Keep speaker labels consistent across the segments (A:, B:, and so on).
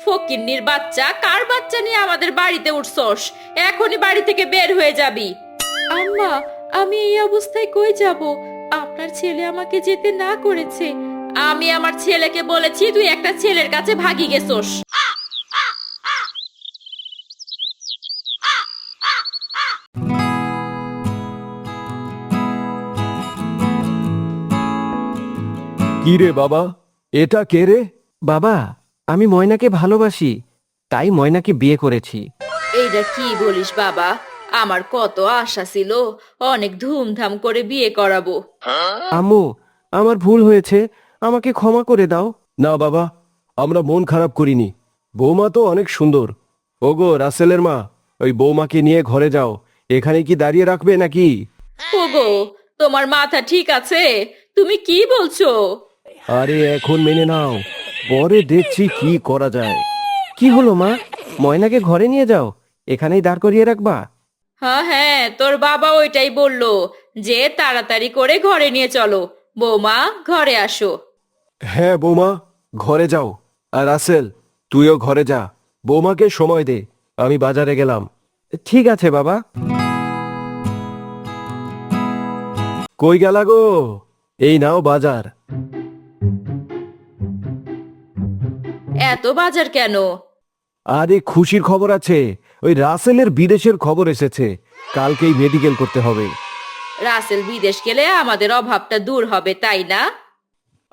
A: ফকিন্নির বাচ্চা, কার বাচ্চা নিয়ে আমাদের বাড়িতে উঠছস? এখনই বাড়ি থেকে বের হয়ে যাবি। আম্মা, আমি এই অবস্থায় কই যাব? আপনার ছেলে আমাকে যেতে না করেছে। আমি আমার ছেলেকে বলেছি তুই একটা ছেলের কাছে ভাগি গেছস।
B: কি রে বাবা, এটা কে রে?
C: বাবা, আমি ময়নাকে ভালোবাসি, তাই ময়নাকে বিয়ে করেছি।
A: এইটা কি বলিস বাবা? আমার কত আশা ছিল অনেক ধুমধাম করে বিয়ে করাবো।
C: আম্মু, আমার ভুল হয়েছে, আমাকে ক্ষমা করে দাও।
B: না বাবা, আমরা মন খারাপ করিনি। বৌমা তো অনেক সুন্দর। ওগো রাসেলের মা, ওই বৌমাকে নিয়ে ঘরে যাও। এখানে কি দাঁড়িয়ে রাখবে নাকি?
A: ওগো, তোমার মাথা ঠিক আছে? তুমি কি বলছো?
B: আরে এখন মেনে নাও, পরে দেখছি কি করা যায়।
C: কি হলো মা? ময়নাকে ঘরে নিয়ে যাও, এখানেই দাঁড় করিয়ে রাখবা?
A: হ্যাঁ হ্যাঁ, তোর বাবা ওইটাই বললো যে তাড়াতাড়ি করে ঘরে নিয়ে চলো। বৌমা, ঘরে আসো।
B: হ্যাঁ বৌমা, ঘরে যাও। আর রাসেল, তুইও ঘরে যা। বৌমাকে সময় দে, আমি বাজারে গেলাম।
C: ঠিক আছে বাবা।
B: কই গেলা গো? এই নাও বাজার।
A: এত বাজার কেন?
B: আরে খুশির খবর আছে, ওই রাসেলের বিদেশের খবর এসেছে। কালকেই মেডিকেল করতে হবে।
A: রাসেল বিদেশ গেলে আমাদের অভাবটা দূর হবে, তাই না?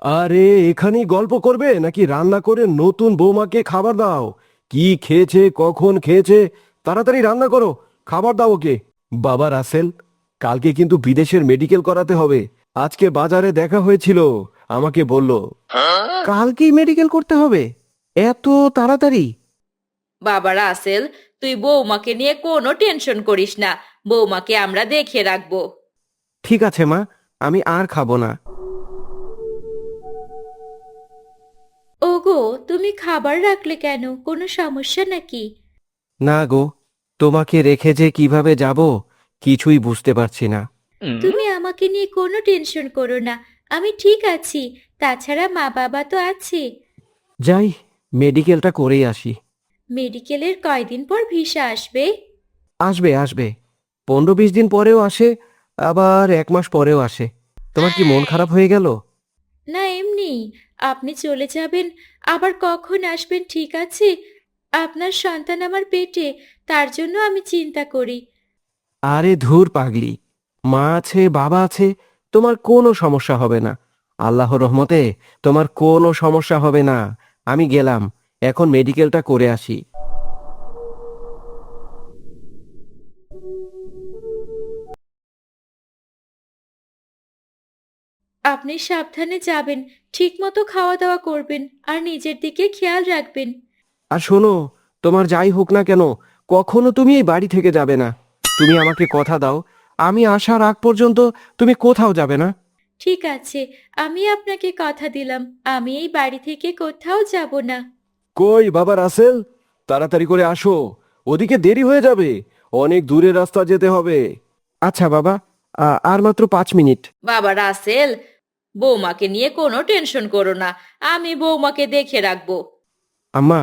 B: আরে এখানেই গল্প করবে নাকি রান্না করে নতুন বৌমাকে খাবার দাও? কি খেয়েছে, কখন খেয়েছে, তাড়াতাড়ি রান্না করো, খাবার দাও ওকে। বাবা রাসেল, কালকে কিন্তু বিদেশের মেডিকেল করাতে হবে। আজকে বাজারে দেখা হয়েছিল, আমাকে বলল।
C: কালকেই মেডিকেল করতে হবে? এত তাড়াতাড়ি?
A: বাবা রাসেল, তুই বৌমাকে নিয়ে কোনো টেনশন করিস না। বৌমাকে আমরা দেখে রাখবো।
C: ঠিক আছে মা, আমি আর খাবো না।
A: ওগো, তুমি খাবার রাখলে কেন? কোনো সমস্যা নাকি?
C: না গো, তোমাকে রেখে যে কিভাবে যাব কিছুই বুঝতে পারছি না।
A: তুমি আমাকে নিয়ে কোনো টেনশন করো না, আমি ঠিক আছি। তাছাড়া মা বাবা তো আছে।
C: যাই, মেডিকেলটা করেই আসি।
A: মেডিকেলের কয়দিন পর ভিসা আসবে?
C: আসবে আসবে, 15-20 দিন পরেও আসে, আবার 1 মাস পরেও আসে। তোমার কি মন খারাপ হয়ে গেল?
A: না, এমনি। আপনি চলে যাবেন, আবার কখন আসবেন ঠিক আছে? আপনার সন্তান আমার পেটে, তার জন্য আমি চিন্তা করি।
C: আরে ধুর পাগলি, মা আছে বাবা আছে, তোমার কোনো সমস্যা হবে না। আল্লাহর রহমতে তোমার কোনো সমস্যা হবে না। আমি গেলাম, এখন মেডিকেলটা করে আসি।
A: আপনি সাবধানে যাবেন, ঠিকমতো খাওয়া দাওয়া করবেন, আর নিজের দিকে খেয়াল রাখবেন।
C: আর শোনো, তোমার যাই হোক না কেন, কখনো তুমি এই বাড়ি থেকে যাবে না। তুমি আমাকে কথা দাও, আমি আসার আগ পর্যন্ত তুমি কোথাও যাবে না।
A: ঠিক আছে, আমি আপনাকে কথা দিলাম, আমি এই বাড়ি থেকে কোথাও যাব না।
B: কই বাবা রাসেল, তাড়াতাড়ি করে আসো, ওদিকে দেরি হয়ে যাবে। অনেক দূরের রাস্তা যেতে হবে।
C: আচ্ছা বাবা, আর মাত্র 5 মিনিট।
A: বাবা রাসেল, বৌমাকে নিয়ে কোনো টেনশন করো না, আমি বৌমাকে দেখে রাখবো।
C: আম্মা,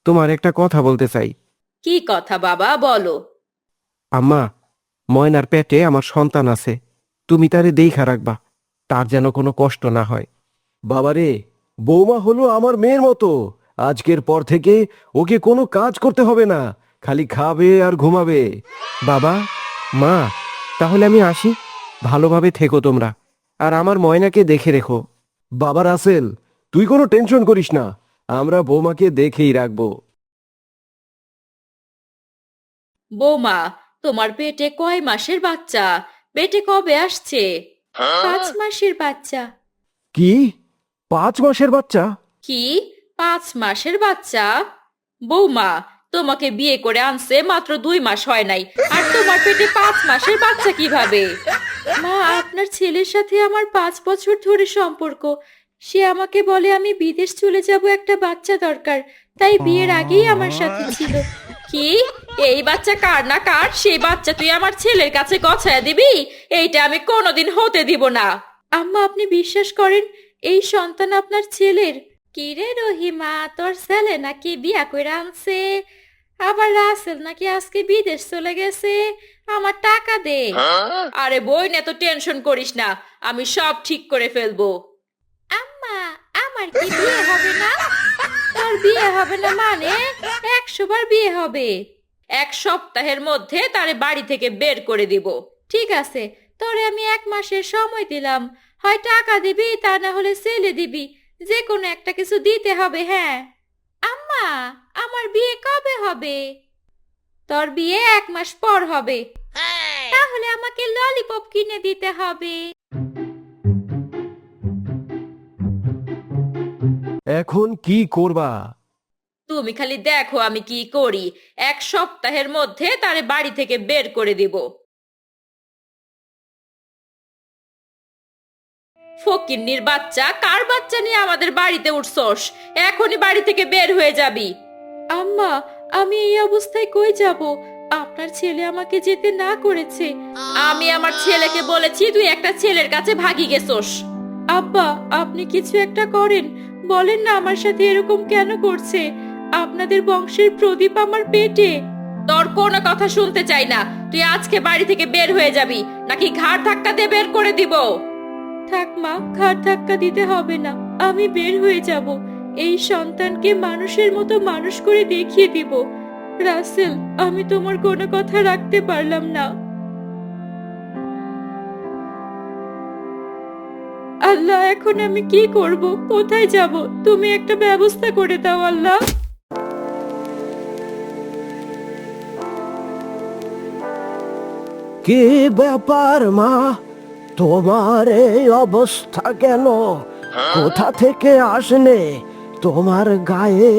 C: তোমার একটা কথা বলতে চাই।
A: কি কথা বাবা, বলো।
C: আম্মা, ময়নার পেটে আমার সন্তান আছে, তুমি তারে দেইখা রাখবা, তার যেন কোনো কষ্ট না হয়।
B: বাবারে, বৌমা হলো আমার মেয়ের মতো। আজকের পর থেকে ওকে কোনো কাজ করতে হবে না, খালি খাবে আর ঘুমাবে।
C: বাবা, মা, তাহলে আমি আসি। ভালোভাবে থেকো তোমরা, আর আমার ময়নাকে দেখে রেখো।
B: বাবা রাসেল, তুই কোনো টেনশন করিস না, আমরা বৌমাকে দেখেই রাখবো।
A: বৌমা, তোমার পেটে কয় মাসের বাচ্চা? পেটে কবে আসছে? 5 মাসের বাচ্চা।
B: কি, 5 মাসের বাচ্চা?
A: কি, 5 মাসের বাচ্চা? বৌমা, তোমাকে বিয়ে করে আনছে মাত্র 2 মাস হয় নাই, আর তোমার পেটে 5 মাসের বাচ্চা কিভাবে? মা, আপনার ছেলের সাথে আমার 5 বছর ধরে সম্পর্ক। সে আমাকে বলে আমি বিদেশ চলে যাব, একটা বাচ্চা দরকার, তাই বিয়ের আগেই আমার সাথে ছিল। কি, এই বাচ্চা কার না কার, সেই বাচ্চা তুই আমার ছেলের কাছে গছায়া দিবি? এইটা আমি কোনোদিন হতে দিব না। আম্মা, আপনি বিশ্বাস করেন এই সন্তান আপনার ছেলের? কি রে রহিমা, তোর ছেলে নাকি বিয়া কইরা আনছে, আবার রাসেল নাকি আজকে বিদেশ চলে গেছে, আমার টাকা দে। আরে বোন, এত টেনশন করিস না, আমি সব ঠিক করে ফেলবো। আম্মা, আমার কি বিয়ে হবে না? তোর বিয়ে হবে না মানে 100 বার বিয়ে হবে। 1 সপ্তাহের মধ্যে তারে বাড়ি থেকে বের করে দিব। ঠিক আছে, তোরে আমি 1 মাসের সময় দিলাম, হয় টাকা দিবি তা না হলে ছেলে দিবি, যে কোনো একটা কিছু দিতে হবে। হ্যাঁ আম্মা, আমার বিয়ে কবে হবে? তোর বিয়ে 1 মাস পর হবে। তাহলে আমাকে ললিপপ কিনে দিতে হবে।
B: এখন কি করবা?
A: তুমি খালি দেখো আমি কি করি। 1 সপ্তাহের মধ্যে তারে বাড়ি থেকে বের করে দিব। ফকিন্নির বাচ্চা, কার বাচ্চা নিয়ে আমাদের বাড়িতে উঠছস? এখনই বাড়ি থেকে বের হয়ে যাবি। আম্মা, আমি এই অবস্থায় কই যাব? আপনার ছেলে আমাকে যেতে না করেছে। আমি আমার ছেলেকে বলেছি তুই একটা ছেলের কাছে ভাগি গেছস। আব্বা, আপনি কিছু একটা করেন, বলেন না আমার সাথে এরকম কেন করছে? আপনাদের বংশের প্রদীপ আমার পেটে। তোর কোনো কথা শুনতে চাই না, তুই আজকে বাড়ি থেকে বের হয়ে যাবি, নাকি ঘাড় ধাক্কা দিয়ে বের করে দিব? থাক মা, ঘাড় ধাক্কা দিতে হবে না, আমি বের হয়ে যাব। এই সন্তানকে মানুষের মতো মানুষ করে দেখিয়ে দিব। রাসেল, আমি তোমার কোনো কথা রাখতে পারলাম না। আল্লাহ, এখন আমি কি করব? কোথায় যাব? তুমি একটা ব্যবস্থা করে দাও আল্লাহ।
C: কি ব্যাপার মা, তোমার এই অবস্থা কেন? কোথা থেকে আসলে? তোমার গায়ে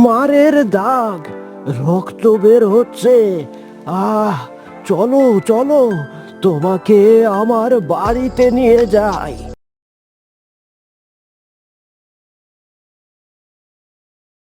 C: মারের দাগ, রক্ত বের হচ্ছে। আহ, চলো চলো, তোমাকে আমার বাড়িতে নিয়ে যাই।